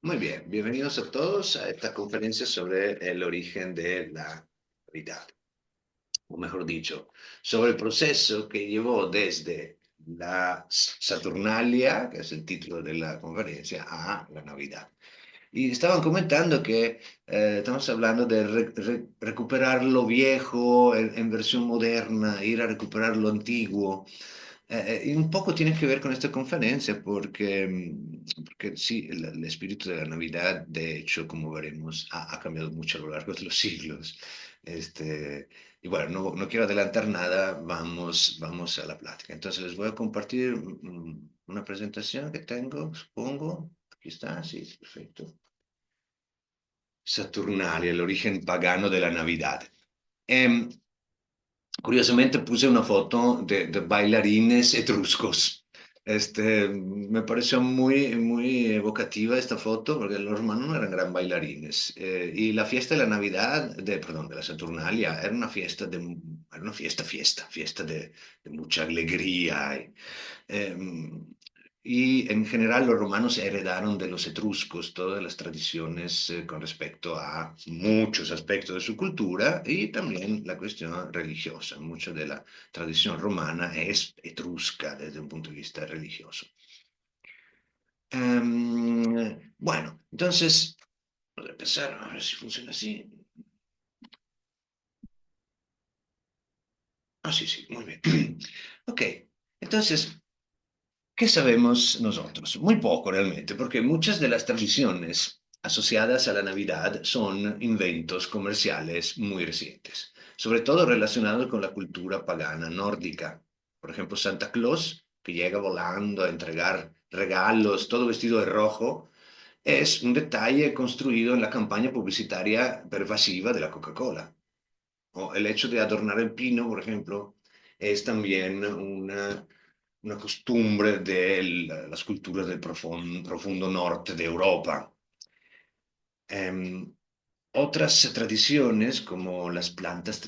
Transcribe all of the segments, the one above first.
Muy bien, bienvenidos a todos a esta conferencia sobre el origen de la Navidad, o mejor dicho, sobre el proceso que llevó desde la Saturnalia, que es el título de la conferencia, a la Navidad. Y estaban comentando que estamos hablando de recuperar lo viejo en versión moderna, ir a recuperar lo antiguo. Y un poco tiene que ver con esta conferencia porque, porque sí, el espíritu de la Navidad, de hecho, como veremos, ha cambiado mucho a lo largo de los siglos. Este, y bueno, no quiero adelantar nada, vamos a la plática. Entonces les voy a compartir una presentación que tengo, supongo. Aquí está, sí, perfecto. Saturnalia, el origen pagano de la Navidad. Em, Curiosamente puse una foto de bailarines etruscos. Me pareció muy evocativa esta foto porque los romanos no eran gran bailarines. Y la fiesta de la Navidad, perdón, de la Saturnalia, era una fiesta era una fiesta de mucha alegría. Y en general los romanos heredaron de los etruscos todas las tradiciones con respecto a muchos aspectos de su cultura y también la cuestión religiosa. Mucha de la tradición romana es etrusca desde un punto de vista religioso. Bueno, entonces, vamos a empezar a ver si funciona así. Ah, sí, sí, muy bien. Ok, entonces, ¿qué sabemos nosotros? Muy poco realmente, porque muchas de las tradiciones asociadas a la Navidad son inventos comerciales muy recientes, sobre todo relacionados con la cultura pagana nórdica. Por ejemplo, Santa Claus, que llega volando a entregar regalos, todo vestido de rojo, es un detalle construido en la campaña publicitaria pervasiva de la Coca-Cola. O el hecho de adornar el pino, por ejemplo, es también una costumbre de las culturas del profundo norte de Europa. Em, Otras tradiciones, como las plantas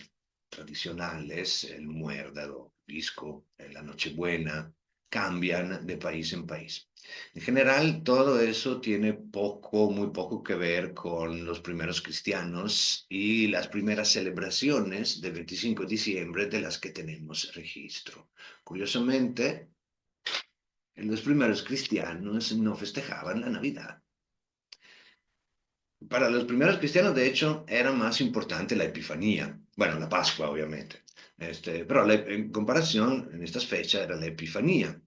tradicionales, el muérdago, el pisco, la nochebuena, cambian de país en país. En general, todo eso tiene muy poco que ver con los primeros cristianos y las primeras celebraciones del 25 de diciembre de las que tenemos registro. Curiosamente, los primeros cristianos no festejaban la Navidad. Para los primeros cristianos, de hecho, era más importante la Epifanía. Bueno, la Pascua, obviamente. Pero en comparación, en estas fechas era la Epifanía.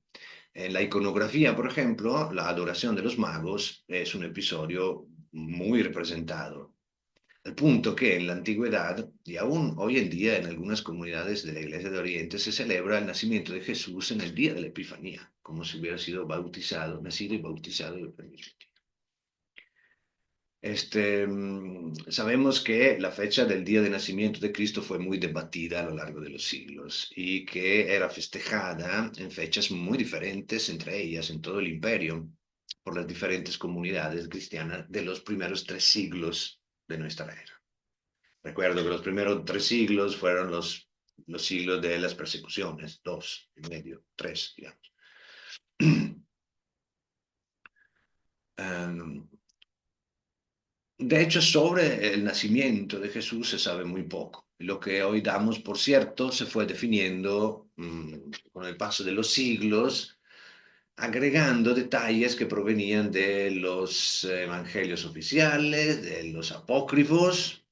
En la iconografía, por ejemplo, la adoración de los magos es un episodio muy representado. Al punto que en la antigüedad y aún hoy en día en algunas comunidades de la Iglesia de Oriente se celebra el nacimiento de Jesús en el día de la Epifanía, como si hubiera sido bautizado, nacido y bautizado el mismo día. Sabemos que la fecha del día de nacimiento de Cristo fue muy debatida a lo largo de los siglos y que era festejada en fechas muy diferentes entre ellas en todo el imperio por las diferentes comunidades cristianas de los primeros 3 siglos de nuestra era. Recuerdo que los primeros 3 siglos fueron los siglos de las persecuciones, 2 y medio, 3, digamos. Um, De hecho, sobre el nacimiento de Jesús se sabe muy poco. Lo que hoy damos por cierto se fue definiendo con el paso de los siglos, agregando detalles que provenían de los evangelios oficiales, de los apócrifos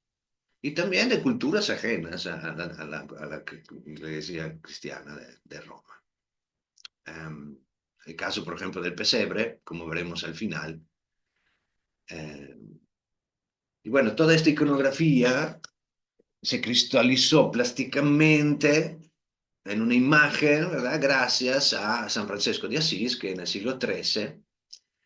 y también de culturas ajenas a la iglesia cristiana de Roma. Em, el caso, por ejemplo, del pesebre, como veremos al final. Y bueno, toda esta iconografía se cristalizó plásticamente en una imagen, ¿verdad? Gracias a San Francisco de Asís, que en el siglo XIII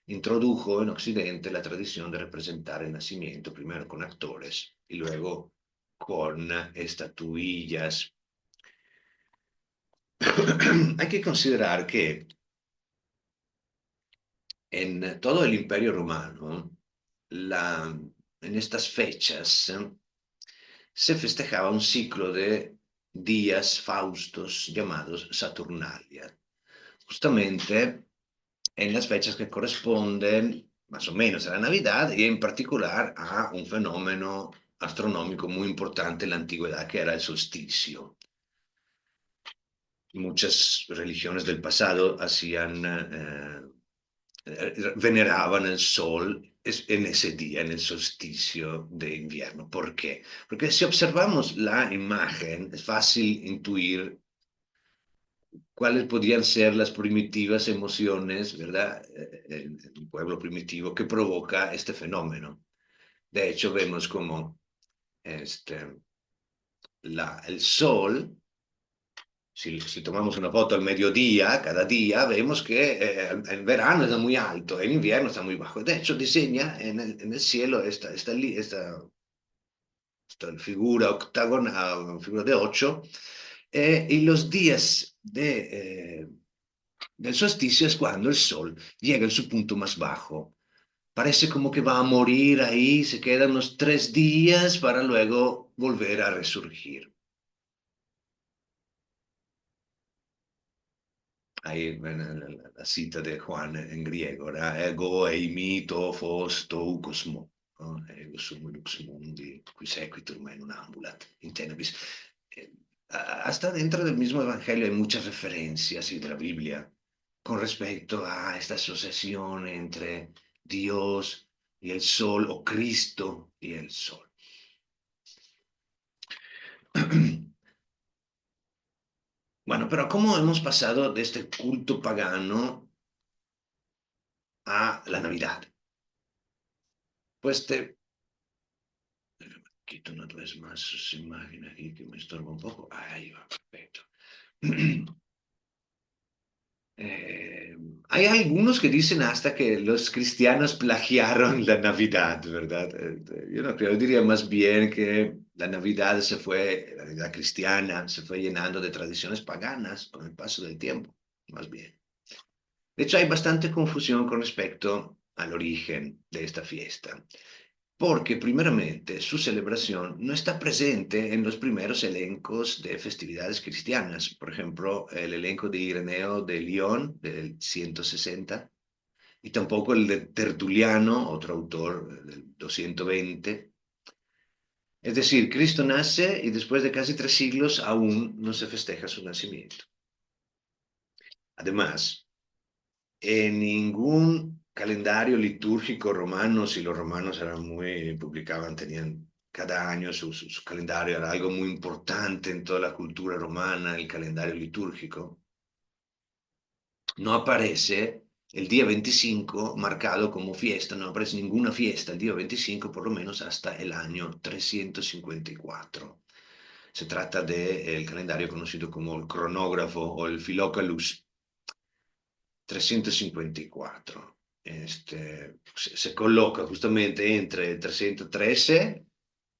introdujo en Occidente la tradición de representar el nacimiento, primero con actores y luego con estatuillas. Hay que considerar que en todo el Imperio Romano, en estas fechas, se festejaba un ciclo de días faustos llamados Saturnalia, justamente en las fechas que corresponden más o menos a la Navidad y en particular a un fenómeno astronómico muy importante en la antigüedad que era el solsticio. Muchas religiones del pasado veneraban el sol en ese día, en el solsticio de invierno. ¿Por qué? Porque si observamos la imagen, es fácil intuir cuáles podían ser las primitivas emociones, ¿verdad? El pueblo primitivo que provoca este fenómeno. De hecho, vemos como este, el sol, si tomamos una foto al mediodía, cada día, vemos que en verano está muy alto, en invierno está muy bajo. De hecho, diseña en el cielo esta figura octagonal, figura de 8, y los días del solsticio es cuando el sol llega a su punto más bajo. Parece como que va a morir ahí, se quedan unos 3 días para luego volver a resurgir. Ahí la cita de Juan en griego, ¿verdad? Ego eimi to fos to cosmo, ¿no? Ego sum lux mundi, qui sequitur me non ambulat in tenebris. Eh, Hasta dentro del mismo evangelio hay muchas referencias y de la Biblia con respecto a esta asociación entre Dios y el sol, o Cristo y el sol. Bueno, pero ¿cómo hemos pasado de este culto pagano a la Navidad? Pues quito una vez más esa imagen aquí que me estorba un poco. Ahí va, perfecto. Eh, Hay algunos que dicen hasta que los cristianos plagiaron la Navidad, ¿verdad? Yo no creo, yo diría más bien que la Navidad la Navidad cristiana se fue llenando de tradiciones paganas con el paso del tiempo, más bien. De hecho, hay bastante confusión con respecto al origen de esta fiesta, porque primeramente su celebración no está presente en los primeros elencos de festividades cristianas. Por ejemplo, el elenco de Ireneo de León del 160, y tampoco el de Tertuliano, otro autor del 220. Es decir, Cristo nace y después de casi 3 siglos aún no se festeja su nacimiento. Además, en ningún calendario litúrgico romano, si los romanos eran publicaban, tenían cada año su calendario, era algo muy importante en toda la cultura romana, el calendario litúrgico, no aparece el día 25 marcado como fiesta, no aparece ninguna fiesta el día 25, por lo menos hasta el año 354. Se trata del calendario conocido como el cronógrafo o el Philocalus 354. Se coloca justamente entre 313,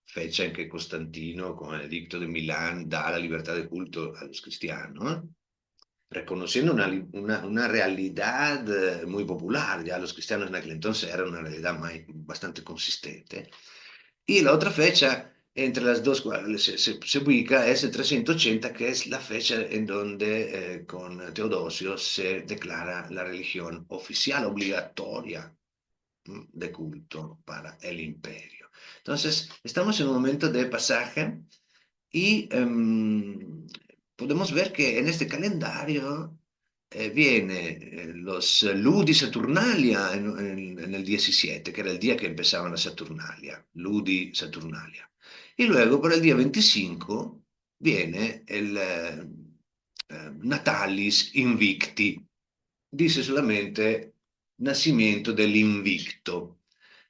fecha en que Constantino, con el edicto de Milán, da la libertad de culto a los cristianos, reconociendo una realidad muy popular. Ya los cristianos en aquel entonces eran una realidad bastante consistente. Y la otra fecha entre las dos cuales se ubica es el 380, que es la fecha en donde con Teodosio se declara la religión oficial obligatoria de culto para el imperio. Entonces, estamos en un momento de pasaje y podemos ver que en este calendario viene los Ludi Saturnalia en el 17, que era el día que empezaban las Saturnalia, Ludi Saturnalia. Y luego por el día 25 viene el Natalis Invicti, dice solamente nacimiento del invicto.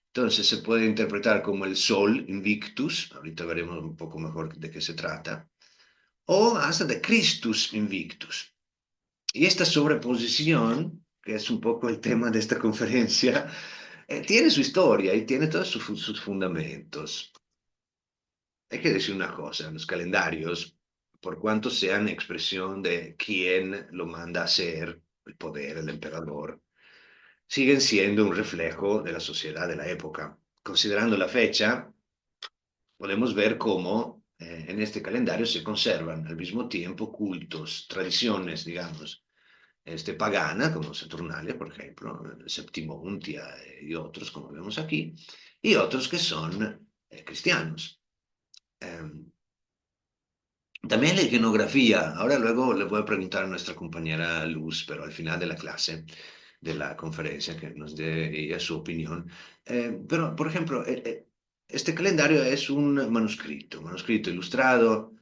Entonces se puede interpretar como el Sol Invictus, ahorita veremos un poco mejor de qué se trata, o hasta de Christus Invictus. Y esta sobreposición, que es un poco el tema de esta conferencia, tiene su historia y tiene todos sus fundamentos. Hay que decir una cosa, los calendarios, por cuanto sean expresión de quién lo manda a hacer, el poder, el emperador, siguen siendo un reflejo de la sociedad de la época. Considerando la fecha, podemos ver cómo en este calendario se conservan al mismo tiempo cultos, tradiciones, digamos, pagana, como Saturnalia, por ejemplo, Septimontia y otros, como vemos aquí, y otros que son cristianos. Em, También la iconografía, ahora luego le voy a preguntar a nuestra compañera Luz, pero al final de la clase, de la conferencia, que nos dé ella su opinión. Pero, por ejemplo, este calendario es un manuscrito ilustrado,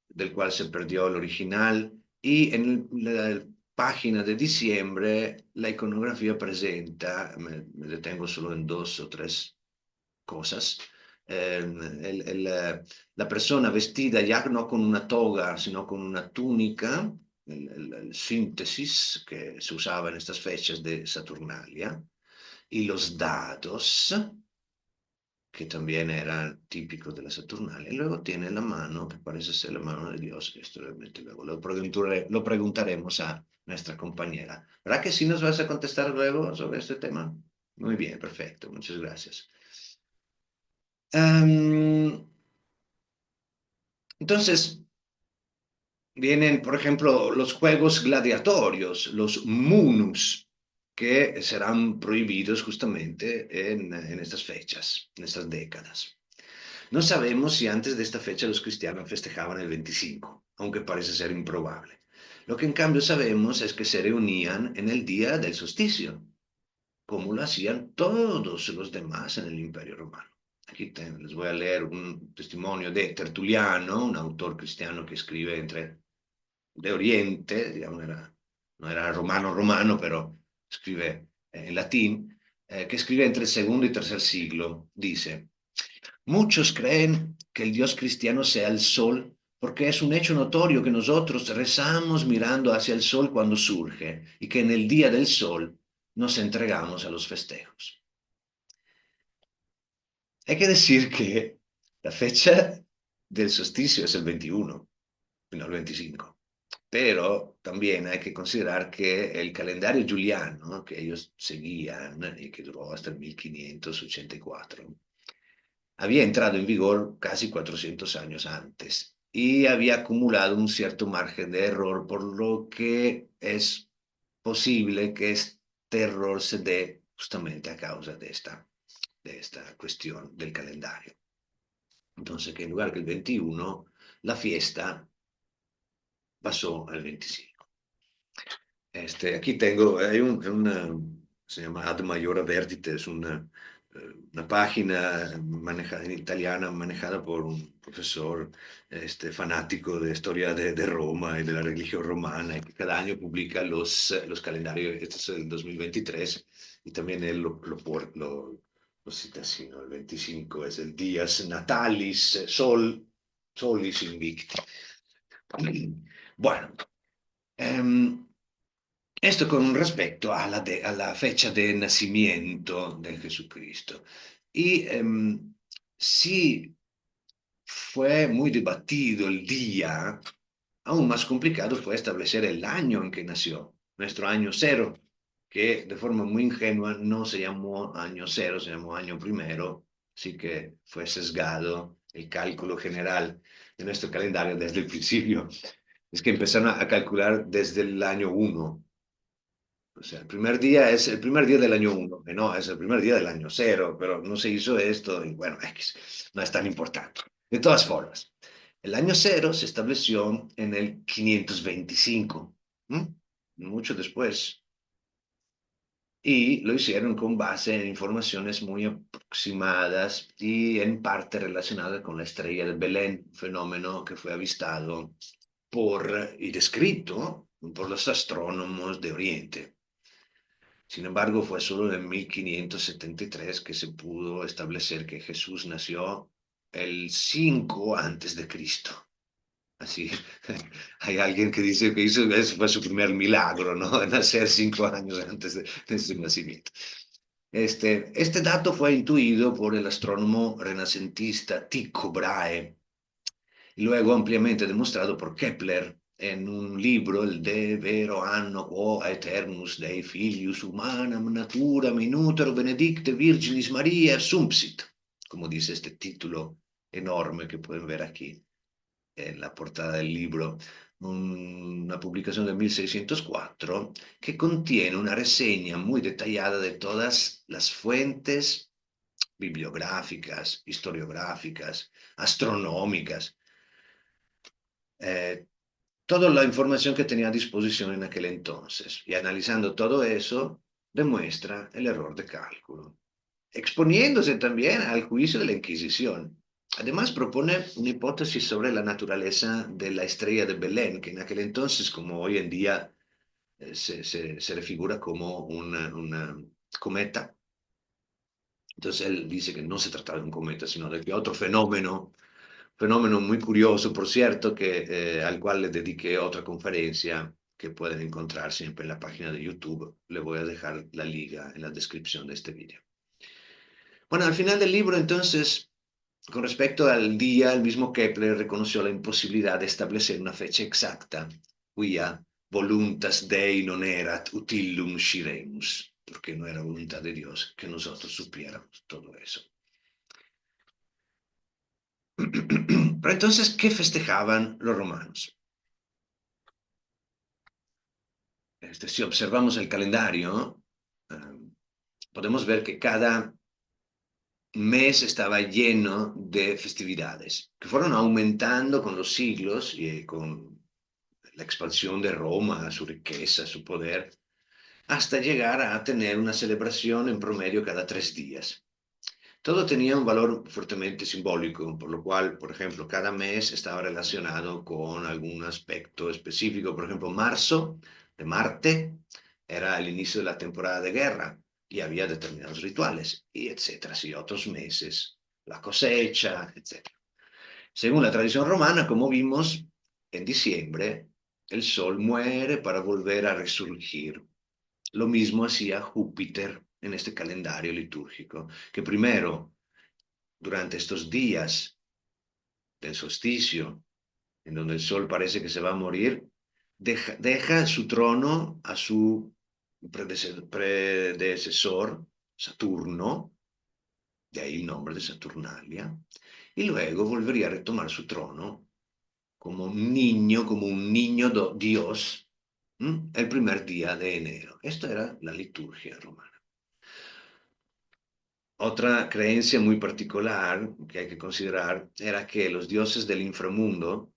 del cual se perdió el original, y en la página de diciembre la iconografía presenta, me detengo solo en dos o tres cosas. La persona vestida ya no con una toga, sino con una túnica, el síntesis que se usaba en estas fechas de Saturnalia, y los dados, que también eran típicos de la Saturnalia. Y luego tiene la mano, que parece ser la mano de Dios, que esto realmente luego lo preguntaremos a nuestra compañera. ¿Verdad que sí nos vas a contestar luego sobre este tema? Muy bien, perfecto, muchas gracias. Em, entonces, vienen, por ejemplo, los juegos gladiatorios, los munus, que serán prohibidos justamente en estas fechas, en estas décadas. No sabemos si antes de esta fecha los cristianos festejaban el 25, aunque parece ser improbable. Lo que en cambio sabemos es que se reunían en el día del solsticio, como lo hacían todos los demás en el Imperio Romano. Aquí les voy a leer un testimonio de Tertuliano, un autor cristiano que escribe de Oriente, digamos, no era romano romano, pero escribe en latín, que escribe entre el segundo y tercer siglo. Dice, muchos creen que el Dios cristiano sea el sol porque es un hecho notorio que nosotros rezamos mirando hacia el sol cuando surge y que en el día del sol nos entregamos a los festejos. Hay que decir que la fecha del solsticio es el 21, no el 25. Pero también hay que considerar que el calendario juliano que ellos seguían y que duró hasta el 1584 había entrado en vigor casi 400 años antes y había acumulado un cierto margen de error, por lo que es posible que este error se dé justamente a causa de esta cuestión del calendario. Entonces, que en lugar que el 21, la fiesta pasó al 25. Aquí tengo, se llama Ad Maiora Verdite, es una página manejada, en italiana manejada por un profesor fanático de historia de Roma y de la religión romana, y que cada año publica los calendarios. Este es el 2023, y también él lo cita así, ¿no? El 25 es el Dies Natalis, Solis Invicti. Bueno, ehm, esto con respecto a la fecha de nacimiento de Jesucristo. Y sí fue muy debatido el día, aún más complicado fue establecer el año en que nació, nuestro año cero, que de forma muy ingenua no se llamó año cero, se llamó año primero, así que fue sesgado el cálculo general de nuestro calendario desde el principio. Es que empezaron a calcular desde el año uno. O sea, el primer día es el primer día del año uno, que no, es el primer día del año cero, pero no se hizo esto y bueno, X, no es tan importante. De todas formas, el año cero se estableció en el 525, ¿m? Mucho después, y lo hicieron con base en informaciones muy aproximadas y en parte relacionadas con la estrella de Belén, un fenómeno que fue avistado y descrito por los astrónomos de Oriente. Sin embargo, fue solo en 1573 que se pudo establecer que Jesús nació el 5 antes de Cristo. Así, hay alguien que dice que ese fue su primer milagro, ¿no? Nacer 5 años antes de su nacimiento. Este dato fue intuido por el astrónomo renacentista Tycho Brahe y luego ampliamente demostrado por Kepler en un libro, el De Vero Anno Quo Aeternus Dei Filius Humanam Natura Minutero Benedicte Virginis Maria Assumpsit, como dice este título enorme que pueden ver aquí en la portada del libro. una publicación del 1604 que contiene una reseña muy detallada de todas las fuentes bibliográficas, historiográficas, astronómicas, eh, toda la información que tenía a disposición en aquel entonces. Y analizando todo eso, demuestra el error de cálculo, exponiéndose también al juicio de la Inquisición. Además, propone una hipótesis sobre la naturaleza de la estrella de Belén, que en aquel entonces, como hoy en día, se le figura como una cometa. Entonces él dice que no se trataba de un cometa, sino de que otro fenómeno muy curioso, por cierto, al cual le dediqué otra conferencia que pueden encontrar siempre en la página de YouTube. Le voy a dejar la liga en la descripción de este video. Bueno, al final del libro, entonces, con respecto al día, el mismo Kepler reconoció la imposibilidad de establecer una fecha exacta, quia voluntas Dei non erat utillum sciremus, porque no era voluntad de Dios que nosotros supiéramos todo eso. Pero entonces, ¿qué festejaban los romanos? Si observamos el calendario, eh, podemos ver que cada mes estaba lleno de festividades que fueron aumentando con los siglos y con la expansión de Roma, su riqueza, su poder, hasta llegar a tener una celebración en promedio cada 3 días. Todo tenía un valor fuertemente simbólico, por lo cual, por ejemplo, cada mes estaba relacionado con algún aspecto específico. Por ejemplo, marzo de Marte era el inicio de la temporada de guerra y había determinados rituales, y etcétera. Y otros meses, la cosecha, etcétera. Según la tradición romana, como vimos, en diciembre el sol muere para volver a resurgir. Lo mismo hacía Júpiter en este calendario litúrgico, que primero durante estos días del solsticio, en donde el sol parece que se va a morir, deja su trono a su predecesor, Saturno, de ahí el nombre de Saturnalia, y luego volvería a retomar su trono como un niño Dios, el primer día de enero. Esto era la liturgia romana. Otra creencia muy particular que hay que considerar era que los dioses del inframundo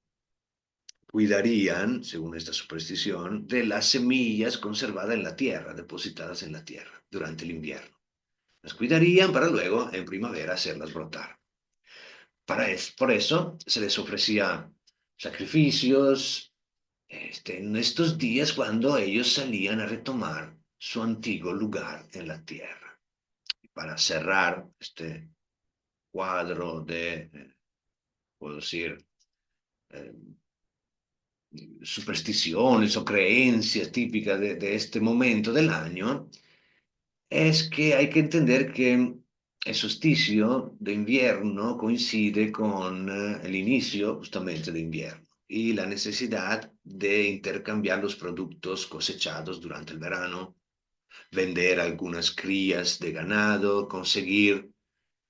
cuidarían, según esta superstición, de las semillas conservadas en la tierra, depositadas en la tierra durante el invierno. Las cuidarían para luego, en primavera, hacerlas brotar. Por eso se les ofrecía sacrificios en estos días cuando ellos salían a retomar su antiguo lugar en la tierra. Para cerrar este cuadro de, puedo decir, eh, supersticiones o creencias típicas de este momento del año, es que hay que entender que el solsticio de invierno coincide con el inicio justamente de invierno y la necesidad de intercambiar los productos cosechados durante el verano, vender algunas crías de ganado, conseguir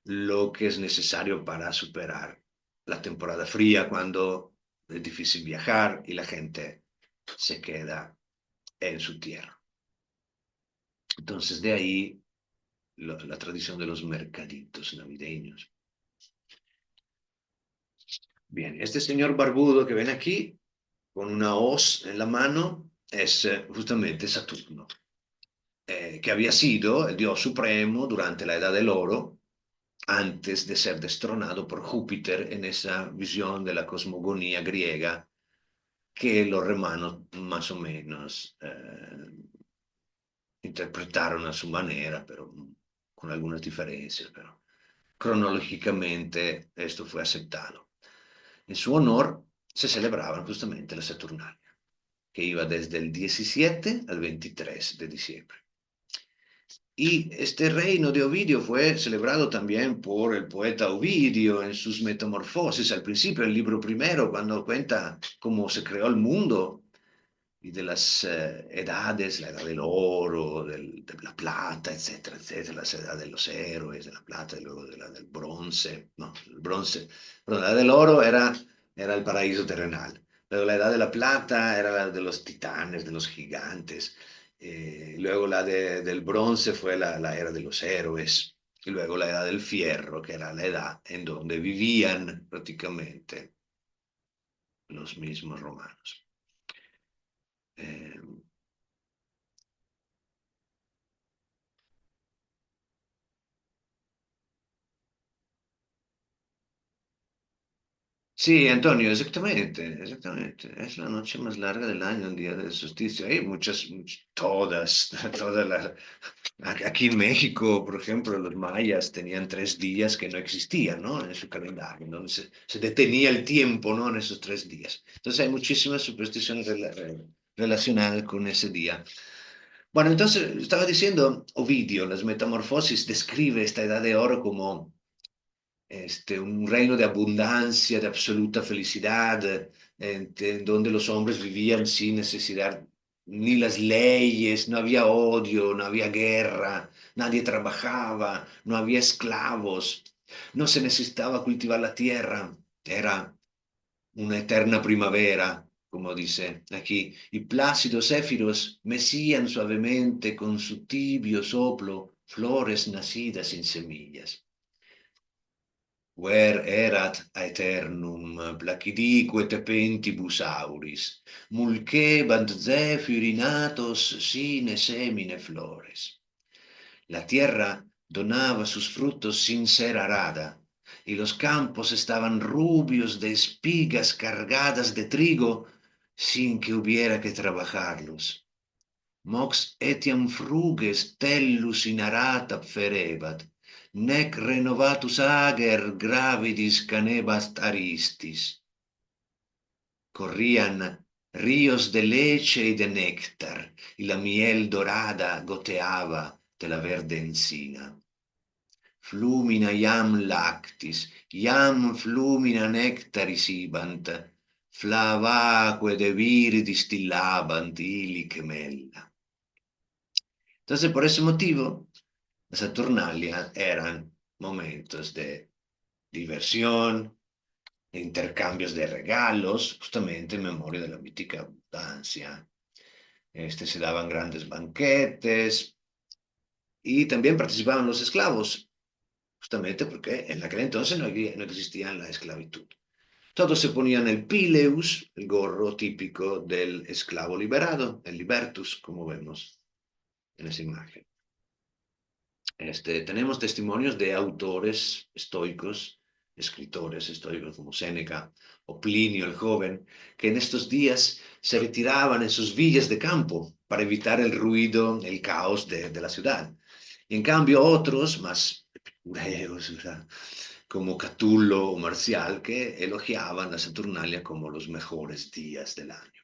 lo que es necesario para superar la temporada fría cuando es difícil viajar y la gente se queda en su tierra. Entonces de ahí la tradición de los mercaditos navideños. Bien, este señor barbudo que ven aquí, con una hoz en la mano, es justamente Saturno, que había sido el dios supremo durante la Edad del Oro, antes de ser destronado por Júpiter en esa visión de la cosmogonía griega que los romanos más o menos interpretaron a su manera, pero con algunas diferencias, pero cronológicamente esto fue aceptado. En su honor se celebraban justamente la Saturnalia, que iba desde el 17 al 23 de diciembre. Y este reino de Ovidio fue celebrado también por el poeta Ovidio en sus Metamorfosis, al principio, el libro primero, cuando cuenta cómo se creó el mundo y de las edades, la edad del oro, de la plata, etcétera, etcétera, la edad de los héroes, de la plata y luego de la del bronce, no, el bronce, pero la edad del oro era el paraíso terrenal, Luego la edad de la plata era la de los titanes, de los gigantes. Luego del bronce fue la era de los héroes. Y luego la edad del fierro, que era la edad en donde vivían prácticamente los mismos romanos. Eh, Sí, Antonio, exactamente, exactamente. Es la noche más larga del año, el día del solsticio. Hay todas, todas las. Aquí en México, por ejemplo, los mayas tenían 3 días que no existían, ¿no? En su calendario, donde se detenía el tiempo, ¿no? En esos 3 días. Entonces hay muchísimas supersticiones relacionadas con ese día. Bueno, entonces estaba diciendo, Ovidio, las Metamorfosis describe esta edad de oro como un reino de abundancia, de absoluta felicidad, en donde los hombres vivían sin necesidad ni las leyes, no había odio, no había guerra, nadie trabajaba, no había esclavos, no se necesitaba cultivar la tierra, era una eterna primavera, como dice aquí, y plácidos céfiros mecían suavemente con su tibio soplo flores nacidas sin semillas. Ver erat aeternum placidique tepentibus auris, mulcebant zephyri natos sine semine flores. La tierra donaba sus frutos sin ser arada, y los campos estaban rubios de espigas cargadas de trigo sin que hubiera que trabajarlos. Mox etiam fruges tellus in arata ferebat, nec renovatus ager gravidis canebast aristis. Corrían ríos de leche y de néctar, y la miel dorada goteaba de la verde encina. Flumina iam lactis, iam flumina nectaris ibant, flavaque de viri distillabant ilic mella. Entonces, por ese motivo, las Saturnalia eran momentos de diversión, de intercambios de regalos, justamente en memoria de la mítica abundancia. Se daban grandes banquetes y también participaban los esclavos, justamente porque en aquel entonces no existía la esclavitud. Todos se ponían el pileus, el gorro típico del esclavo liberado, el libertus, como vemos en esa imagen. Tenemos testimonios de autores estoicos, escritores estoicos como Séneca o Plinio el joven, que en estos días se retiraban en sus villas de campo para evitar el ruido, el caos de la ciudad. Y en cambio otros, más epicureos, ¿verdad? Como Catulo o Marcial, que elogiaban la Saturnalia como los mejores días del año.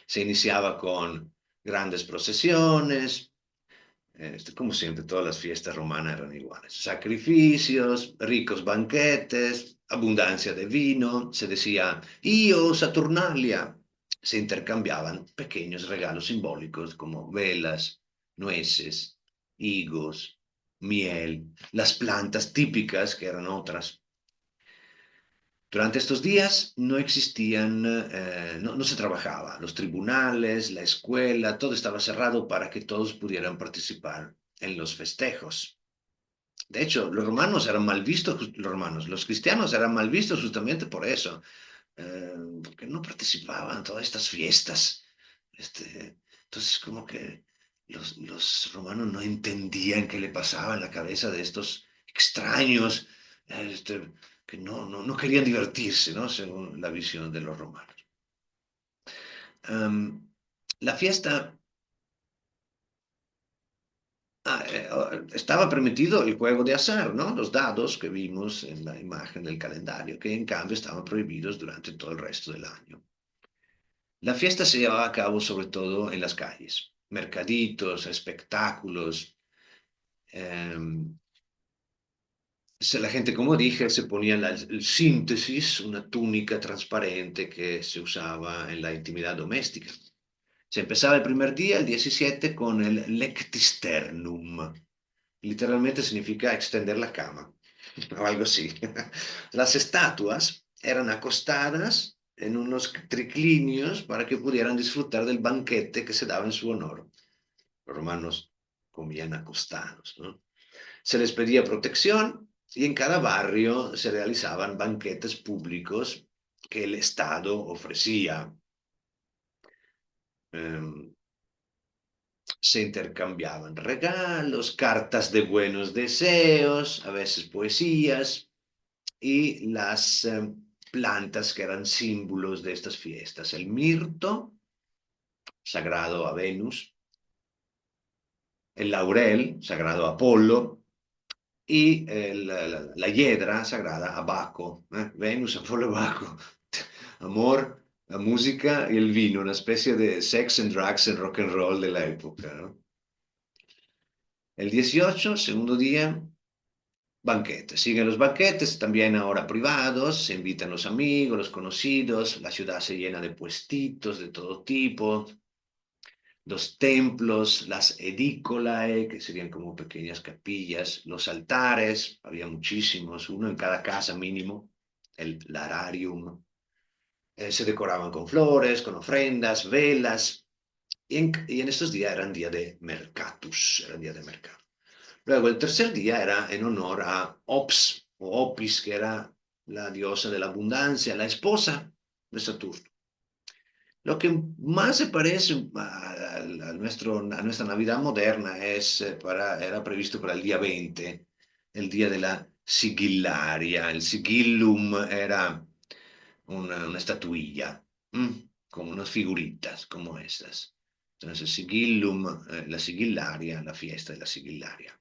Se iniciaba con grandes procesiones, como siempre, todas las fiestas romanas eran iguales. Sacrificios, ricos banquetes, abundancia de vino. Se decía, io Saturnalia. Se intercambiaban pequeños regalos simbólicos como velas, nueces, higos, miel, las plantas típicas, que eran otras. Durante estos días no existían, no se trabajaba. Los tribunales, la escuela, todo estaba cerrado para que todos pudieran participar en los festejos. De hecho, los romanos eran mal vistos, los cristianos eran mal vistos justamente por eso, porque no participaban en todas estas fiestas. Entonces, como que los romanos no entendían qué le pasaba en la cabeza de estos extraños, que no querían divertirse, ¿no? Según la visión de los romanos. La fiesta estaba permitido el juego de azar, ¿no? Los dados que vimos en la imagen del calendario, que en cambio estaban prohibidos durante todo el resto del año. La fiesta se llevaba a cabo sobre todo en las calles, mercaditos, espectáculos. eh, la gente, como dije, se ponía el síntesis, una túnica transparente que se usaba en la intimidad doméstica. Se empezaba el primer día, el 17, con el lectisternum. Literalmente significa extender la cama o algo así. Las estatuas eran acostadas en unos triclinios para que pudieran disfrutar del banquete que se daba en su honor. Los romanos comían acostados, ¿no? Se les pedía protección y en cada barrio se realizaban banquetes públicos que el Estado ofrecía. Eh, Se intercambiaban regalos, cartas de buenos deseos, a veces poesías y las plantas que eran símbolos de estas fiestas. El mirto, sagrado a Venus, el laurel, sagrado a Apolo, y la hiedra sagrada a Baco. Venus, Apolo, Baco. Amor, la música y el vino, una especie de sex and drugs and rock and roll de la época, ¿no? El 18, segundo día, banquetes. Siguen los banquetes, también ahora privados, se invitan los amigos, los conocidos, la ciudad se llena de puestitos de todo tipo, los templos, las edícolae, que serían como pequeñas capillas, los altares, había muchísimos, uno en cada casa mínimo, el lararium, se decoraban con flores, con ofrendas, velas, y en estos días eran día de mercatus, eran día de mercado. Luego el tercer día era en honor a Ops o Opis, que era la diosa de la abundancia, la esposa de Saturno. Lo que más se parece a nuestra Navidad moderna era previsto para el día 20, el día de la sigillaria. El sigillum era una estatuilla, como unas figuritas como estas. Entonces, sigillum, la sigillaria, la fiesta de la sigillaria.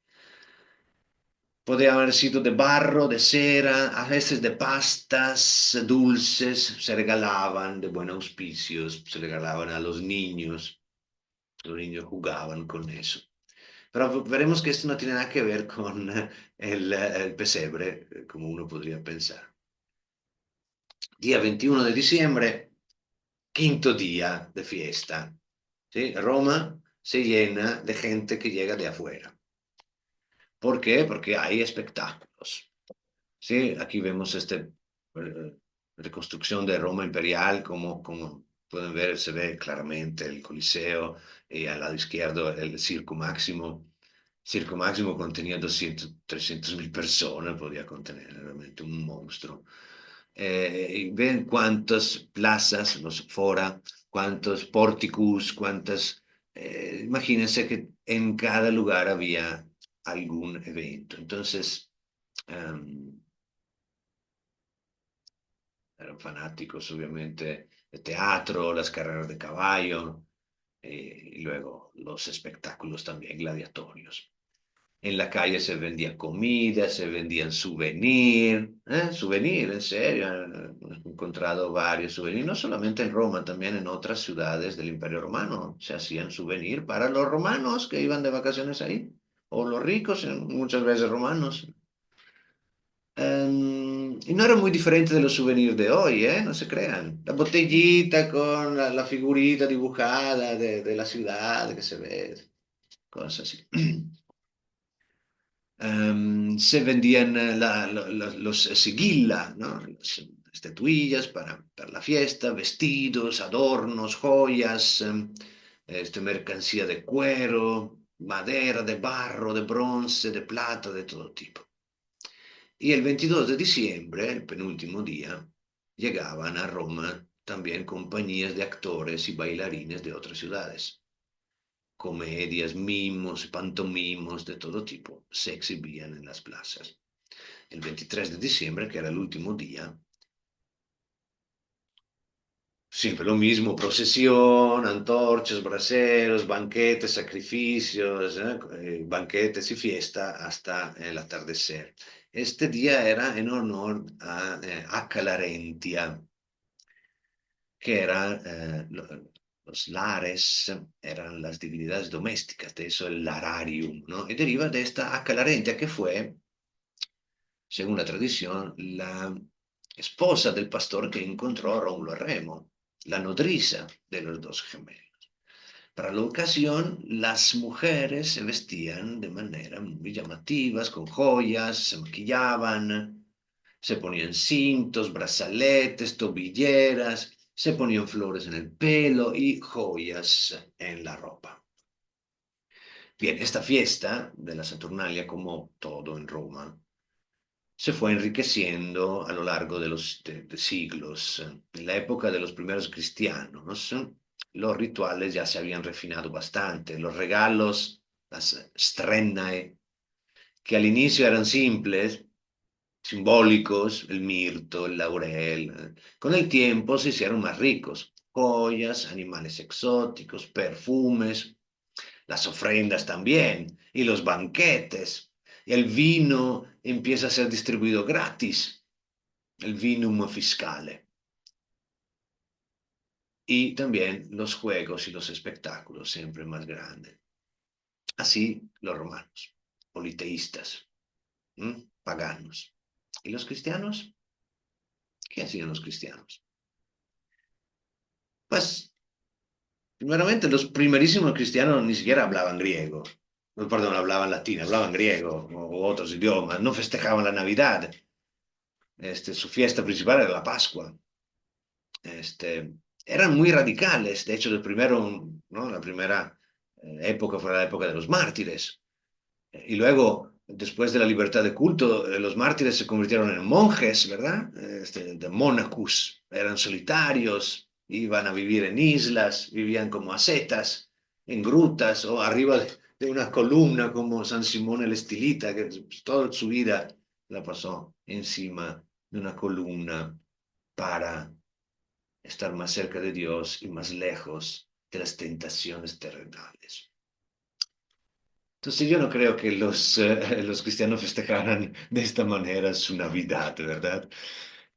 Podría haber sido de barro, de cera, a veces de pastas dulces, se regalaban de buen auspicio, se regalaban a los niños jugaban con eso. Pero veremos que esto no tiene nada que ver con el pesebre, como uno podría pensar. Día 21 de diciembre, quinto día de fiesta. ¿Sí? Roma se llena de gente que llega de afuera. ¿Por qué? Porque hay espectáculos. Sí, aquí vemos reconstrucción de Roma imperial, como pueden ver, se ve claramente el Coliseo y al lado izquierdo el Circo Máximo. Circo Máximo contenía 200, 300 mil personas, podía contener realmente un monstruo. Y ven cuántas plazas, los fora, cuántos porticus, cuántas... imagínense que en cada lugar había algún evento. Entonces, um, eran fanáticos obviamente de teatro, las carreras de caballo y luego los espectáculos también gladiatorios. En la calle se vendía comida, se vendían souvenir, souvenir, en serio, he encontrado varios souvenirs, no solamente en Roma, también en otras ciudades del Imperio Romano se hacían souvenir para los romanos que iban de vacaciones ahí, o los ricos, muchas veces romanos. Y no era muy diferente de los souvenirs de hoy, ¿eh? No se crean. La botellita con la figurita dibujada de la ciudad que se ve, cosas así. Se vendían los sigilla, ¿no? Las estatuillas para la fiesta, vestidos, adornos, joyas, mercancía de cuero, madera, de barro, de bronce, de plata, de todo tipo. Y el 22 de diciembre, el penúltimo día, llegaban a Roma también compañías de actores y bailarines de otras ciudades. Comedias, mimos, pantomimos de todo tipo se exhibían en las plazas. El 23 de diciembre, que era el último día, siempre lo mismo, procesión, antorchas, braseros, banquetes, sacrificios, banquetes y fiesta hasta el atardecer. Este día era en honor a Calarentia, que era, los lares eran las divinidades domésticas, de eso el lararium, ¿no? Y deriva de esta Acalarentia que fue, según la tradición, la esposa del pastor que encontró a Rómulo y Remo, la nodriza de los dos gemelos. Para la ocasión, las mujeres se vestían de manera muy llamativas, con joyas, se maquillaban, Se ponían cintos, brazaletes, tobilleras, se ponían flores en el pelo y joyas en la ropa. Bien, esta fiesta de la Saturnalia, como todo en Roma, se fue enriqueciendo a lo largo de siglos. En la época de los primeros cristianos, los rituales ya se habían refinado bastante. Los regalos, las strennae, que al inicio eran simples, simbólicos, el mirto, el laurel, con el tiempo se hicieron más ricos. Joyas, animales exóticos, perfumes, las ofrendas también, y los banquetes. El vino empieza a ser distribuido gratis, el vinum fiscale. Y también los juegos y los espectáculos siempre más grandes. Así los romanos, politeístas, paganos. ¿Y los cristianos? ¿Qué hacían los cristianos? Pues, primeramente, los primerísimos cristianos ni siquiera hablaban griego. No, perdón, hablaban latín, hablaban griego o otros idiomas. No festejaban la Navidad. Su fiesta principal era la Pascua. Eran muy radicales. De hecho, el primero, ¿no? La primera época fue la época de los mártires. Y luego, después de la libertad de culto, los mártires se convirtieron en monjes, ¿verdad? De monacus. Eran solitarios, iban a vivir en islas, vivían como ascetas, en grutas o arriba de una columna como San Simón el Estilita, que toda su vida la pasó encima de una columna para estar más cerca de Dios y más lejos de las tentaciones terrenales. Entonces yo no creo que los cristianos festejaran de esta manera su Navidad, ¿verdad?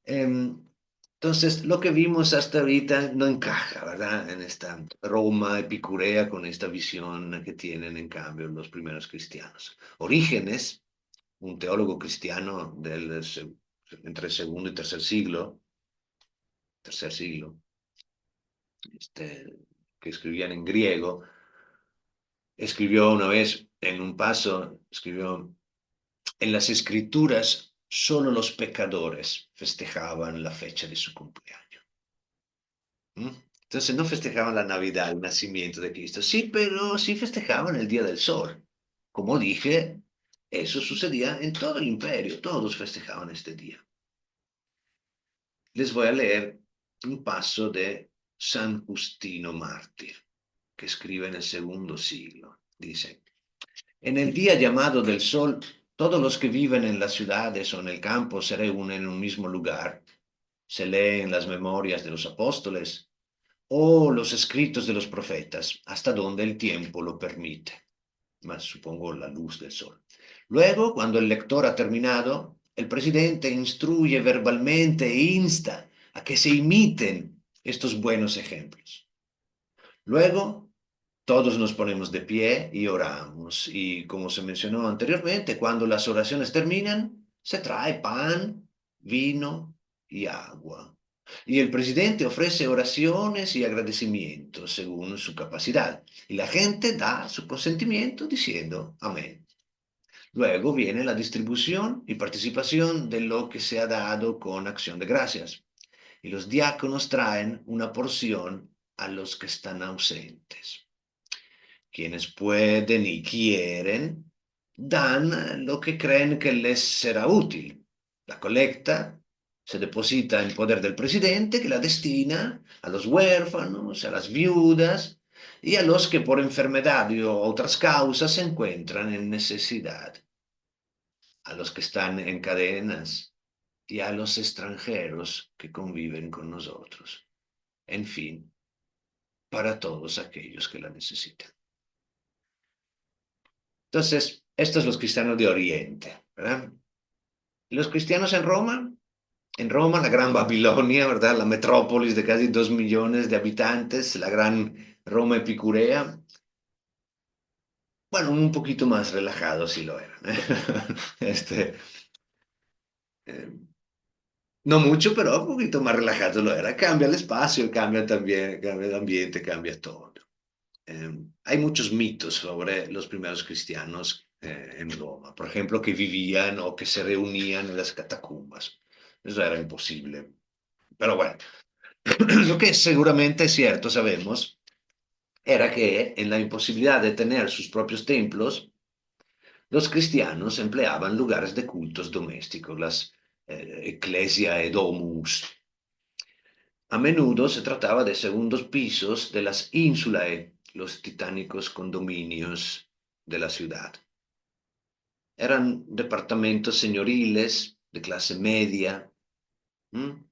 Entonces lo que vimos hasta ahorita no encaja, ¿verdad? En esta Roma epicurea con esta visión que tienen en cambio los primeros cristianos. Orígenes, un teólogo cristiano entre el segundo y tercer siglo, que escribían en griego, escribió una vez en un paso, escribió, en las escrituras solo los pecadores festejaban la fecha de su cumpleaños. ¿Mm? Entonces no festejaban la Navidad, el nacimiento de Cristo, sí, pero sí festejaban el Día del Sol. Como dije, eso sucedía en todo el imperio, todos festejaban este día. Les voy a leer un paso de San Justino Mártir, que escribe en el segundo siglo. Dice, en el día llamado del sol, todos los que viven en las ciudades o en el campo se reúnen en un mismo lugar. Se leen las memorias de los apóstoles o los escritos de los profetas, hasta donde el tiempo lo permite, más supongo la luz del sol. Luego, cuando el lector ha terminado, el presidente instruye verbalmente e insta a que se imiten estos buenos ejemplos. Luego, todos nos ponemos de pie y oramos. Y como se mencionó anteriormente, cuando las oraciones terminan, se trae pan, vino y agua. Y el presidente ofrece oraciones y agradecimientos según su capacidad. Y la gente da su consentimiento diciendo amén. Luego viene la distribución y participación de lo que se ha dado con acción de gracias. Y los diáconos traen una porción a los que están ausentes. Quienes pueden y quieren dan lo que creen que les será útil. La colecta se deposita en poder del presidente, que la destina a los huérfanos, a las viudas y a los que por enfermedad o otras causas se encuentran en necesidad, a los que están en cadenas y a los extranjeros que conviven con nosotros. En fin, para todos aquellos que la necesitan. Entonces, estos los cristianos de Oriente, ¿verdad? Los cristianos en Roma, la gran Babilonia, ¿verdad? La metrópolis de casi 2 millones de habitantes, la gran Roma epicurea. Bueno, un poquito más relajado sí lo eran. ¿Eh? Este, eh, no mucho, pero un poquito más relajado lo era. Cambia el espacio, cambia también, cambia el ambiente, cambia todo. Hay muchos mitos sobre los primeros cristianos en Roma, por ejemplo, que vivían o que se reunían en las catacumbas. Eso era imposible. Pero bueno, lo que seguramente es cierto, sabemos, era que en la imposibilidad de tener sus propios templos, los cristianos empleaban lugares de cultos domésticos, las ecclesia e domus. A menudo se trataba de segundos pisos de las insulae, los titánicos condominios de la ciudad. Eran departamentos señoriles de clase media. ¿M?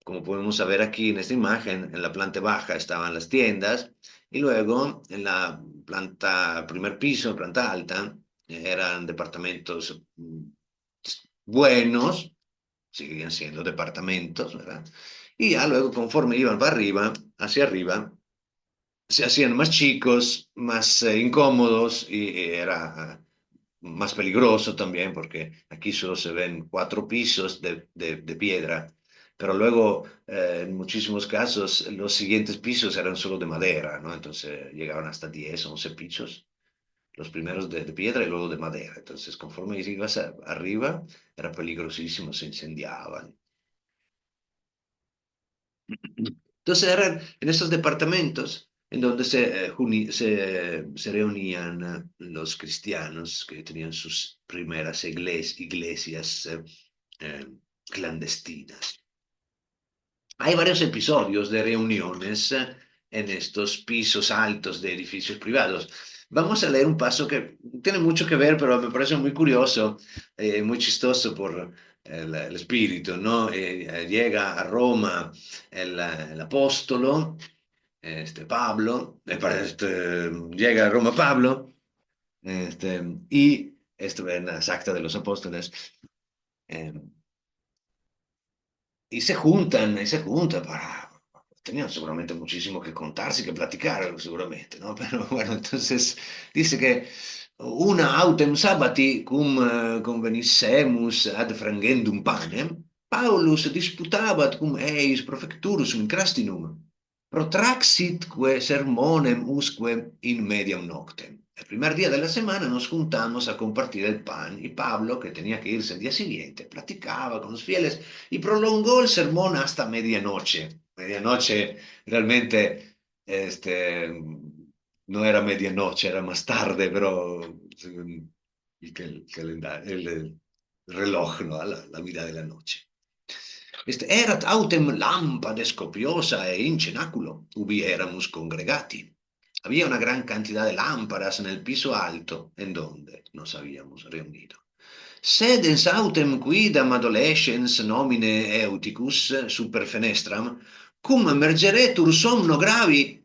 Como podemos ver aquí en esta imagen, en la planta baja estaban las tiendas y luego en la planta, primer piso, planta alta, eran departamentos buenos, seguían siendo departamentos, ¿verdad? Y ya luego conforme iban para arriba, hacia arriba, se hacían más chicos, más incómodos y era más peligroso también porque aquí solo se ven cuatro pisos de piedra, pero luego en muchísimos casos los siguientes pisos eran solo de madera, ¿no? Entonces llegaban hasta 10, 11 pisos, los primeros de piedra y luego de madera. Entonces conforme ibas arriba era peligrosísimo, se incendiaban. Entonces eran en estos departamentos en donde se reunían los cristianos que tenían sus primeras iglesias eh, clandestinas. Hay varios episodios de reuniones en estos pisos altos de edificios privados. Vamos a leer un paso que tiene mucho que ver, pero me parece muy curioso, muy chistoso por el espíritu, ¿no? Llega a Roma el apóstolo, Pablo, llega a Roma Pablo, y esto en las actas de los apóstoles, eh, y se juntan para... Tenían seguramente muchísimo que contarse, que platicar, seguramente, ¿no? Pero bueno, entonces dice que una autem sabbati convenissemus ad frangendum panem, Paulus disputabat cum eis prefecturus in crastinum, protraxitque sermonem usque in mediam noctem. El primer día de la semana nos juntamos a compartir el pan y Pablo, que tenía que irse el día siguiente, platicaba con los fieles y prolongó el sermón hasta medianoche. Medianoche realmente no era medianoche, era más tarde, pero según el calendario, el reloj, ¿no? La mitad de la noche. Erat autem lampades copiosa e in cenaculo, ubi eramus congregati. Había una gran cantidad de lámparas en el piso alto, en donde nos habíamos reunido. Sedens autem quidam adolescens nomine Euticus super fenestram, cum emergeretur somno gravi,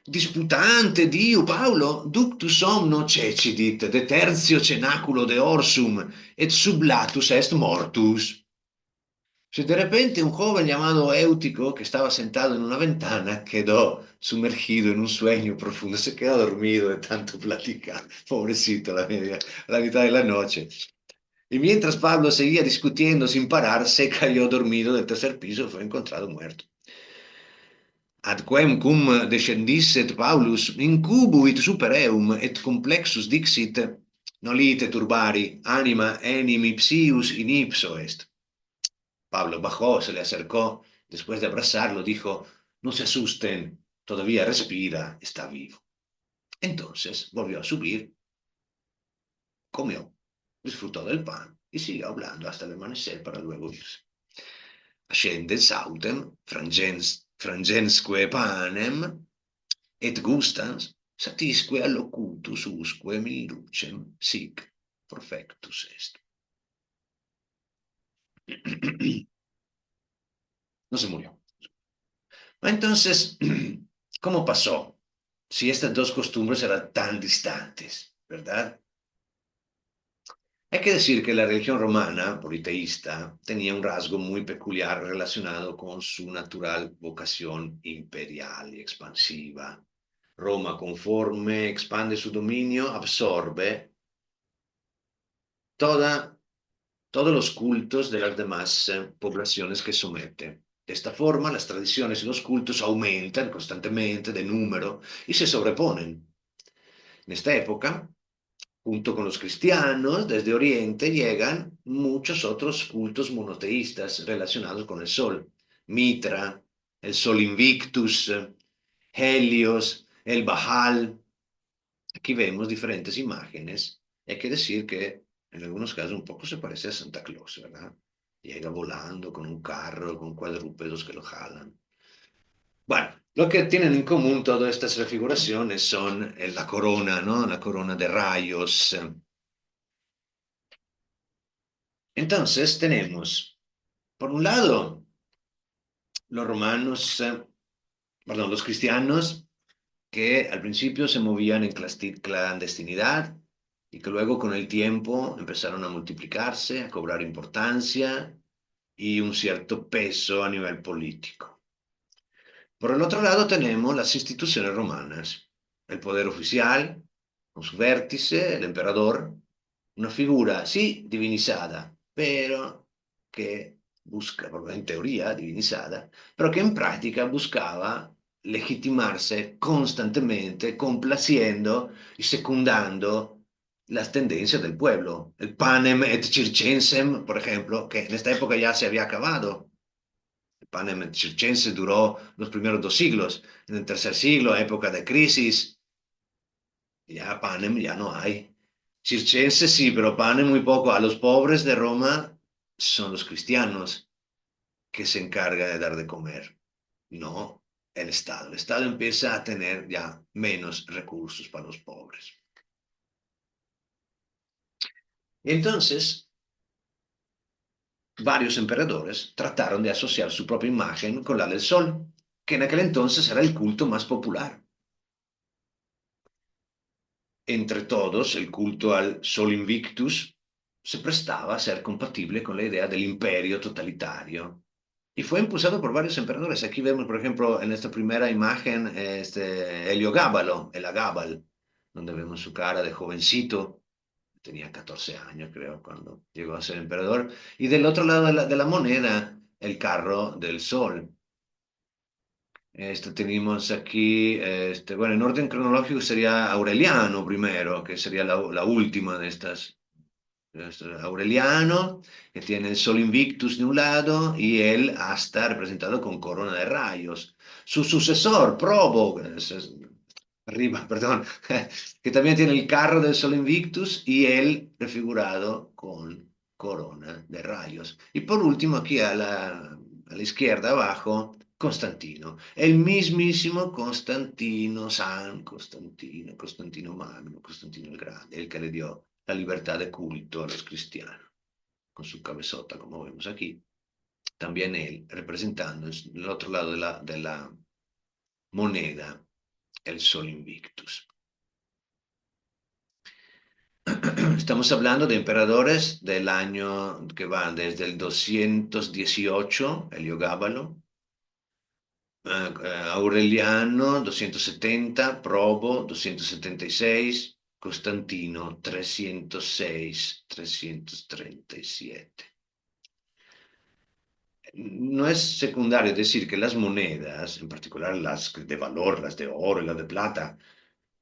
disputante diu Paulo, ductus somno cecidit de tertio cenaculo de orsum, et sublatus est mortus. Si de repente un joven llamado Éutico, que estaba sentado en una ventana, quedó sumergido en un sueño profundo, se quedó dormido de tanto platicar, pobrecito, la mitad de la noche. Y mientras Pablo seguía discutiendo sin parar, se cayó dormido del tercer piso y fue encontrado muerto. Ad quem cum descendisset Paulus incubuit super eum et complexus dixit nolite turbari anima enim ipsius in ipso est. Pablo bajó, se le acercó, después de abrazarlo, dijo, no se asusten, todavía respira, está vivo. Entonces volvió a subir, comió, disfrutó del pan y siguió hablando hasta el amanecer para luego irse. Ascendens autem, frangensque panem, et gustans, satisque allocutus usque minucem sic perfectus est. No se murió. Entonces, ¿cómo pasó? Si estas dos costumbres eran tan distantes, ¿verdad? Hay que decir que la religión romana, politeísta, tenía un rasgo muy peculiar relacionado con su natural vocación imperial y expansiva. Roma, conforme expande su dominio, absorbe toda, todos los cultos de las demás poblaciones que somete. De esta forma, las tradiciones y los cultos aumentan constantemente de número y se sobreponen. En esta época, Junto con los cristianos, desde Oriente llegan muchos otros cultos monoteístas relacionados con el sol. Mitra, el sol Invictus, Helios, el Baal. Aquí vemos diferentes imágenes. Hay que decir que en algunos casos un poco se parece a Santa Claus, ¿verdad? Llega volando con un carro, con cuadrúpedos que lo jalan. Bueno, lo que tienen en común todas estas refiguraciones son la corona, ¿no? La corona de rayos. Entonces tenemos, por un lado, los romanos, perdón, los cristianos que al principio se movían en clandestinidad y que luego con el tiempo empezaron a multiplicarse, a cobrar importancia y un cierto peso a nivel político. Por el otro lado tenemos las instituciones romanas, el poder oficial, con su vértice, el emperador, una figura, sí, divinizada, pero que busca, en teoría divinizada, pero que en práctica buscaba legitimarse constantemente, complaciendo y secundando las tendencias del pueblo. El panem et circensem, por ejemplo, que en esta época ya se había acabado. El panem circense duró los primeros 2 siglos. En el tercer siglo, época de crisis, ya panem ya no hay. Circense sí, pero panem muy poco. A los pobres de Roma son los cristianos que se encarga de dar de comer, no el Estado. El Estado empieza a tener ya menos recursos para los pobres. Y entonces, varios emperadores trataron de asociar su propia imagen con la del sol, que en aquel entonces era el culto más popular. Entre todos, el culto al Sol Invictus se prestaba a ser compatible con la idea del imperio totalitario y fue impulsado por varios emperadores. Aquí vemos, por ejemplo, en esta primera imagen, Heliogábalo, el Agábal, donde vemos su cara de jovencito, tenía 14 años, creo, cuando llegó a ser emperador, y del otro lado de la moneda, el carro del sol. Tenemos aquí, bueno, en orden cronológico sería Aureliano primero, que sería la última de estas. Aureliano, que tiene el Sol Invictus de un lado y el asta representado con corona de rayos. Su sucesor, Probo, arriba, perdón, que también tiene el carro del Sol Invictus y él prefigurado con corona de rayos. Y por último, aquí a la izquierda abajo, Constantino, el mismísimo Constantino, San Constantino, Constantino Magno, Constantino el Grande, el que le dio la libertad de culto a los cristianos, con su cabezota, como vemos aquí. También él representando en el otro lado de la moneda el Sol Invictus. Estamos hablando de emperadores del año que van desde el 218, Heliogábalo, Aureliano 270, Probo 276, Costantino 306, 337. No es secundario decir que las monedas, en particular las de valor, las de oro y las de plata,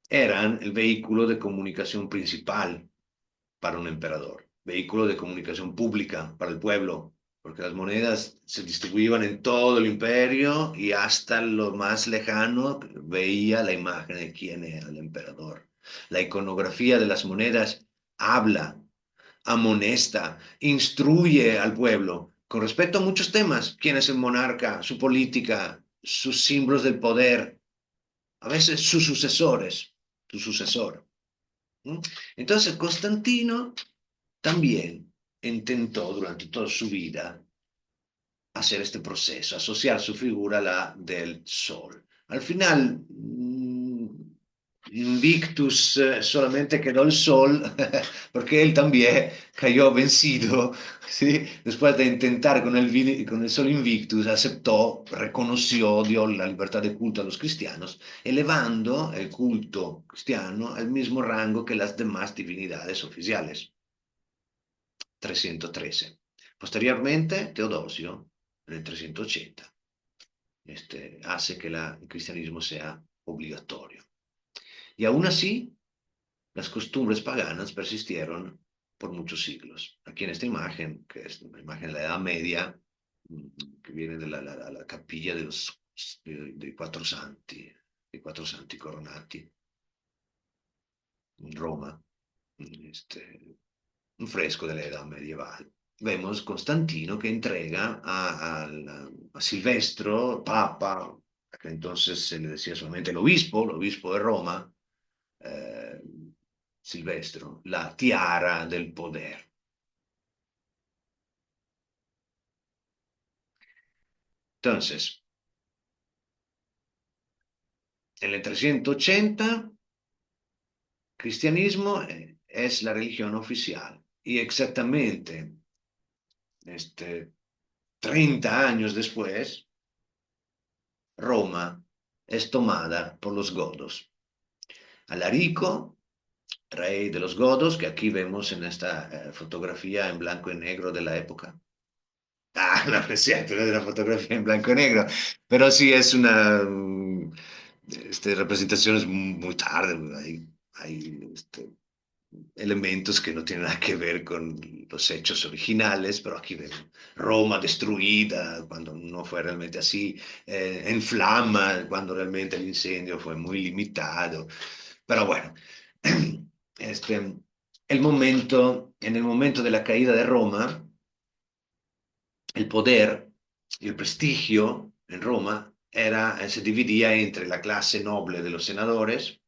eran el vehículo de comunicación principal para un emperador, vehículo de comunicación pública para el pueblo, porque las monedas se distribuían en todo el imperio y hasta lo más lejano veía la imagen de quién era el emperador. La iconografía de las monedas habla, amonesta, instruye al pueblo con respecto a muchos temas, quién es el monarca, su política, sus símbolos del poder, a veces sus sucesores, su sucesor. ¿Mm? Entonces Constantino también intentó durante toda su vida hacer este proceso, asociar su figura a la del sol. Al final, Invictus solamente quedó el sol, porque él también cayó vencido, ¿sí? Después de intentar con el sol Invictus, aceptó, reconoció, dio la libertad de culto a los cristianos, elevando el culto cristiano al mismo rango que las demás divinidades oficiales. 313. Posteriormente, Teodosio, en el 380, hace que el cristianismo sea obligatorio. Y aún así, las costumbres paganas persistieron por muchos siglos. Aquí en esta imagen, que es una imagen de la Edad Media, que viene de la capilla dei quattro santi coronati in Roma, un fresco de la Edad Medieval. Vemos Constantino que entrega a Silvestro, papa, que entonces se le decía solamente el obispo de Roma, eh, Silvestro, la tiara del poder. Entonces, en el 380, cristianismo es la religión oficial y exactamente 30 años después, Roma es tomada por los godos. Alarico, rey de los godos, que aquí vemos en esta fotografía en blanco y negro de la época. Ah, no, no es cierto, no es una fotografía en blanco y negro, pero sí es una representación es muy tarde, hay elementos que no tienen nada que ver con los hechos originales, pero aquí vemos Roma destruida cuando no fue realmente así, en flama cuando realmente el incendio fue muy limitado, pero bueno, este, en el momento de la caída de Roma, el poder y el prestigio en Roma se dividía entre la clase noble de los senadores,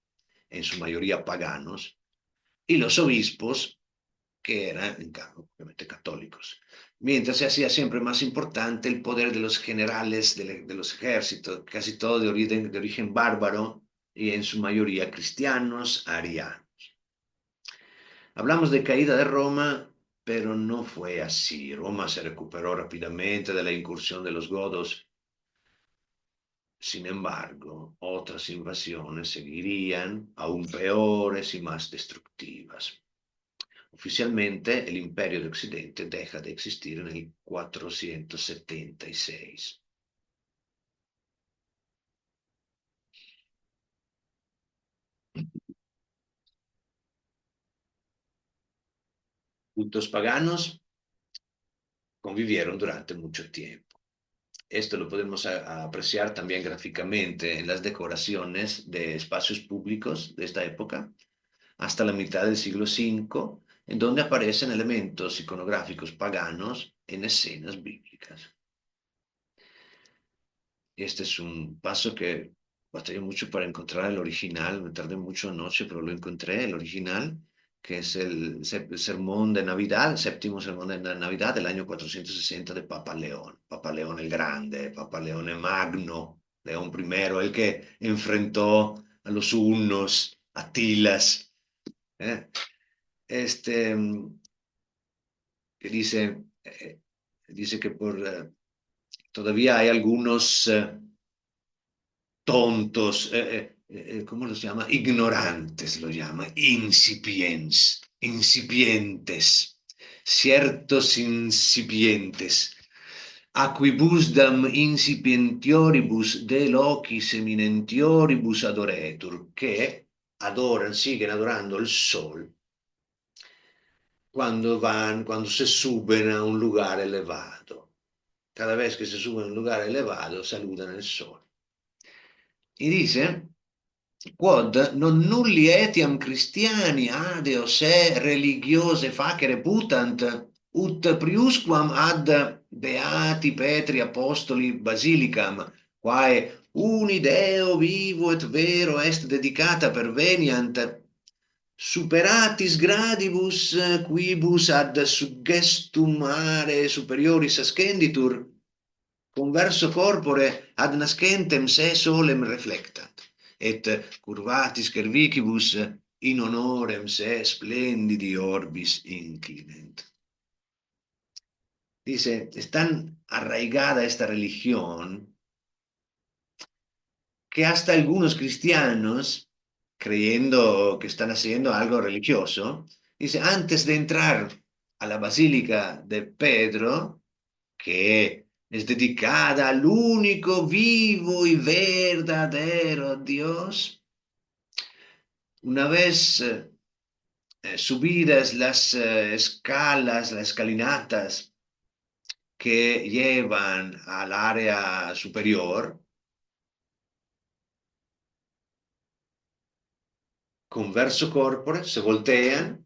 en su mayoría paganos, y los obispos, que eran, en cambio, obviamente católicos. Mientras se hacía siempre más importante el poder de los generales de los ejércitos, casi todo de origen bárbaro y en su mayoría cristianos, arianos. Hablamos de caída de Roma, pero no fue así. Roma se recuperó rápidamente de la incursión de los godos. Sin embargo, otras invasiones seguirían, aún peores y más destructivas. Oficialmente, el Imperio de Occidente deja de existir en el 476. Cultos paganos convivieron durante mucho tiempo. Esto lo podemos apreciar también gráficamente en las decoraciones de espacios públicos de esta época, hasta la mitad del siglo V, en donde aparecen elementos iconográficos paganos en escenas bíblicas. Este es un paso que batallé mucho para encontrar el original, me tardé mucho anoche, pero lo encontré, el original, que es el sermón de Navidad, el séptimo sermón de Navidad del año 460 de Papa León el Grande, Papa León el Magno, León I, el que enfrentó a los hunos, a Tilas, ¿eh? Este, que dice que todavía hay algunos tontos, ¿cómo los llama? Ignorantes, lo llama, incipientes, ciertos incipientes. Aquibusdam incipientioribus de locis eminentioribus adoretur, que adoran, siguen adorando el sol cuando se suben a un lugar elevado. Cada vez que se suben a un lugar elevado, saludan el sol. Y dice, quod non nulli etiam Christiani adeo se religiose facere putant, ut priusquam ad beati Petri apostoli basilicam, quae uni Deo vivo et vero est dedicata perveniant, superatis gradibus quibus ad suggestum mare superioris ascenditur, converso corpore ad nascentem se solem reflectat, et curvatis cervicibus in honorem se splendidi orbis inclinent. Dice, es tan arraigada esta religión que hasta algunos cristianos, creyendo que están haciendo algo religioso, dice, antes de entrar a la Basílica de Pedro, que es dedicada al único vivo y verdadero Dios, una vez subidas las escalas, las escalinatas que llevan al área superior, con verso corpore, se voltean,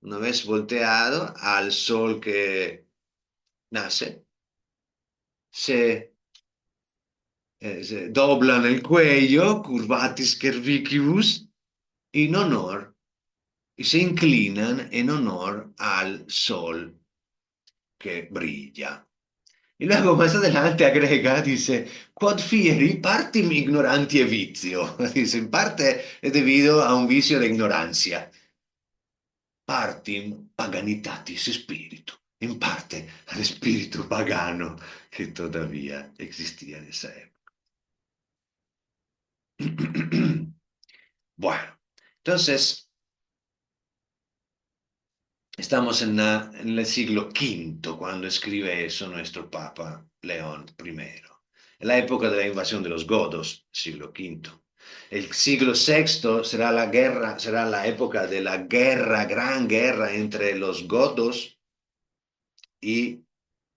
una vez volteado al sol que nace, se, se doblan el cuello, curvatis cervicibus, en honor, y se inclinan en honor al sol que brilla. Y luego más adelante agrega, dice, quod fieri partim ignoranti e vizio. Dice, en parte es debido a un vicio de ignorancia. Partim paganitatis spiritu. En parte al espíritu pagano que todavía existía en esa época. Bueno, entonces estamos en el siglo V cuando escribe eso nuestro Papa León I. En la época de la invasión de los godos, siglo V. El siglo VI será la guerra, será la época de la guerra, gran guerra entre los godos y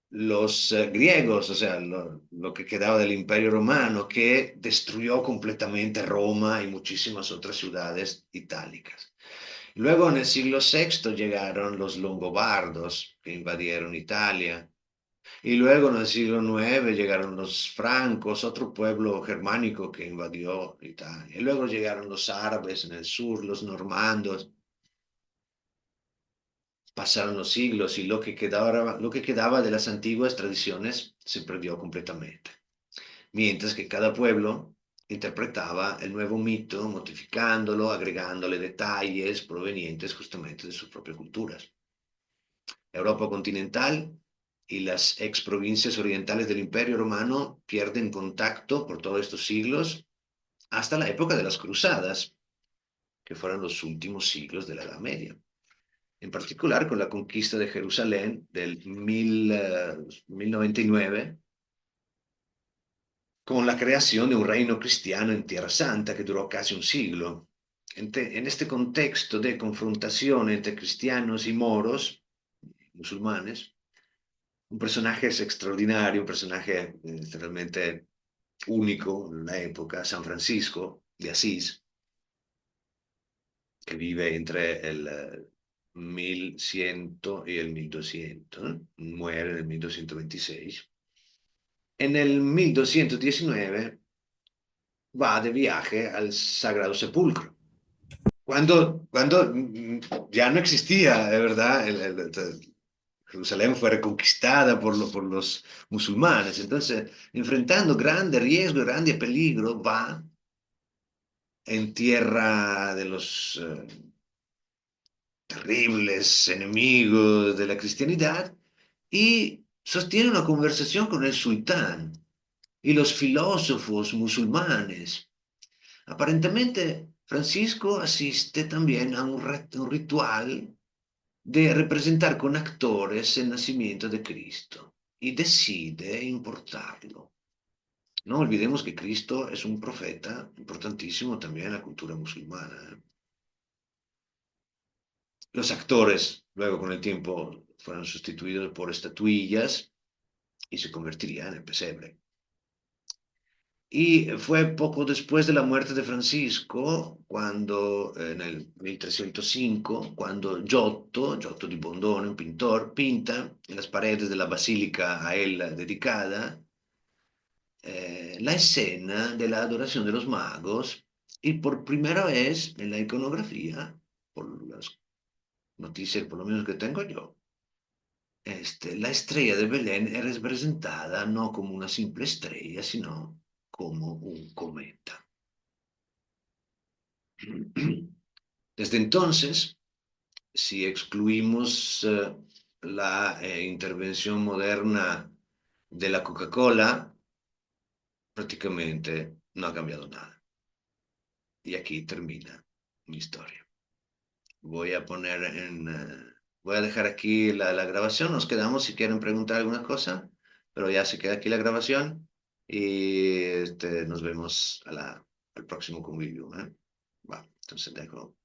los griegos, o sea, lo que quedaba del Imperio Romano, que destruyó completamente Roma y muchísimas otras ciudades itálicas. Luego en el siglo VI llegaron los longobardos que invadieron Italia. Y luego en el siglo IX llegaron los francos, otro pueblo germánico que invadió Italia. Y luego llegaron los árabes en el sur, los normandos. Pasaron los siglos y lo que quedaba de las antiguas tradiciones se perdió completamente. Mientras que cada pueblo interpretaba el nuevo mito, modificándolo, agregándole detalles provenientes justamente de sus propias culturas. Europa continental y las ex provincias orientales del Imperio Romano pierden contacto por todos estos siglos hasta la época de las cruzadas, que fueron los últimos siglos de la Edad Media. En particular con la conquista de Jerusalén del 1099, con la creación de un reino cristiano en Tierra Santa que duró casi un siglo. En este contexto de confrontación entre cristianos y moros, musulmanes, un personaje es extraordinario, un personaje realmente único en la época, San Francisco de Asís, que vive entre el 1100 y el 1200, ¿eh? Muere en el 1226. En el 1219 va de viaje al Sagrado Sepulcro. Cuando ya no existía, de verdad, Jerusalén fue reconquistada por los musulmanes. Entonces, enfrentando grande riesgo, grande peligro, va en tierra de los terribles enemigos de la cristianidad y sostiene una conversación con el sultán y los filósofos musulmanes. Aparentemente, Francisco asiste también a un ritual de representar con actores el nacimiento de Cristo y decide importarlo. No olvidemos que Cristo es un profeta importantísimo también en la cultura musulmana, ¿eh? Los actores, luego con el tiempo, fueron sustituidos por estatuillas y se convertirían en pesebre. Y fue poco después de la muerte de Francisco, cuando en el 1305, cuando Giotto di Bondone, un pintor, pinta en las paredes de la basílica a él dedicada la escena de la adoración de los magos y por primera vez en la iconografía, por las noticias por lo menos que tengo yo, la estrella de Belén es representada no como una simple estrella, sino como un cometa. Desde entonces, si excluimos la intervención moderna de la Coca-Cola, prácticamente no ha cambiado nada. Y aquí termina mi historia. Voy a poner voy a dejar aquí la grabación. Nos quedamos si quieren preguntar alguna cosa, pero ya se queda aquí la grabación y nos vemos al próximo convivio, ¿eh? Va, entonces dejo.